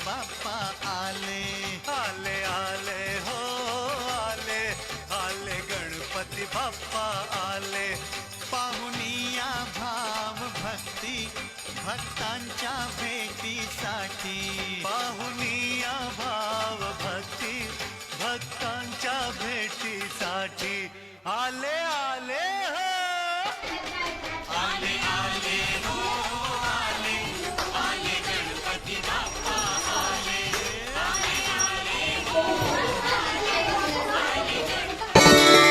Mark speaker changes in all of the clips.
Speaker 1: बाप्पा आले
Speaker 2: आले आले हो आले आले गणपती बाप्पा आले
Speaker 1: पाहुनिया भाव भक्ती भक्तांच्या भेटीसाठी
Speaker 2: पाहुनिया भाव भक्ती भक्तांच्या भेटीसाठी आले आले हो
Speaker 1: आले आले हो आले आले गणपती बाप्पा आले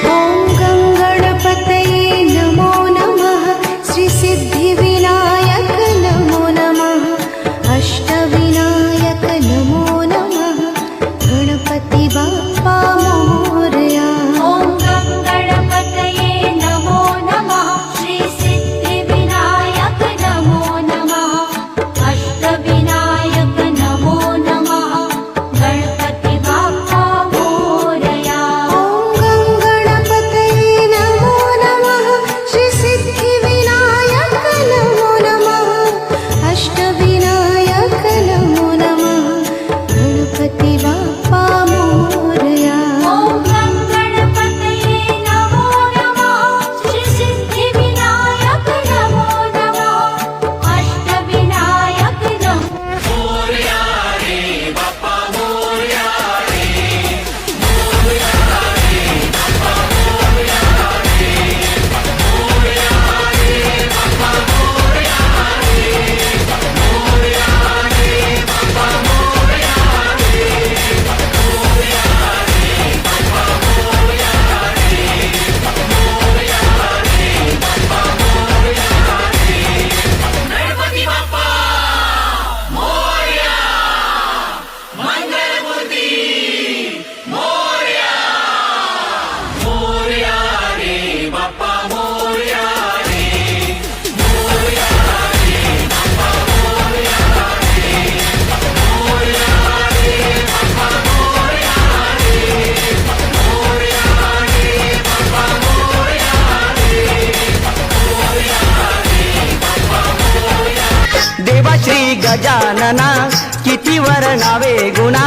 Speaker 3: ॐ गणपतये नमो नमः श्री सिद्धिविनायक नमो नमः अष्टविनायक नमो नमः गणपती बाप्पा मोरया
Speaker 4: ॐ गणपतये नमो नमः श्री सिद्धिविनायक नमो नमः अष्टविनायक नमो नमः गणपती बाप्पा मोरया
Speaker 3: ॐ गणपतये नमो नमः श्री सिद्धिविनायक नमो नमः अष्टविनायक नमो नमः गणपती बाप्पा मोरया
Speaker 4: ॐ गणपतये नमो नमः श्री सिद्धिविनायक नमो नमः अष्टविनायक नमो
Speaker 5: देवा श्री गजानना किती वर नावे गुणा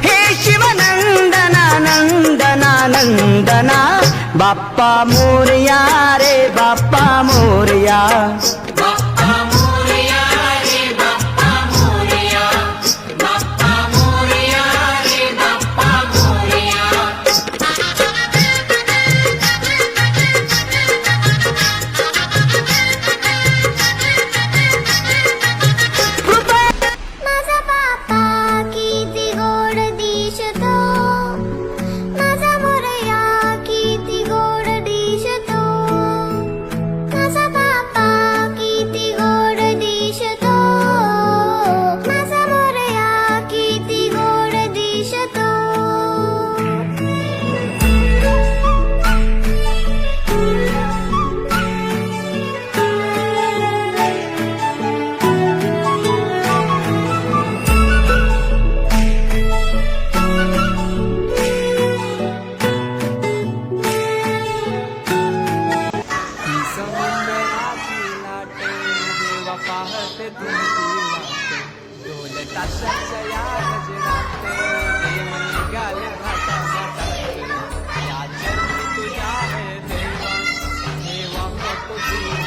Speaker 5: हे शिवनंदना नंदना नंदना बाप्पा मोरया रे बाप्पा मोरया
Speaker 3: माझा बाप्पा किती गोड दिसतो माझा मोरया किती गोड दिसतो माझा बाप्पा किती गोड दिसतो माझा मोरया किती गोड दिसतो
Speaker 6: देवा पाहते तुमची वाट ढोल ताशाच्या या गजरात देव निघाले घाटाघाटात या चरणी तुझ्या आहे देवा देवा नको तुझी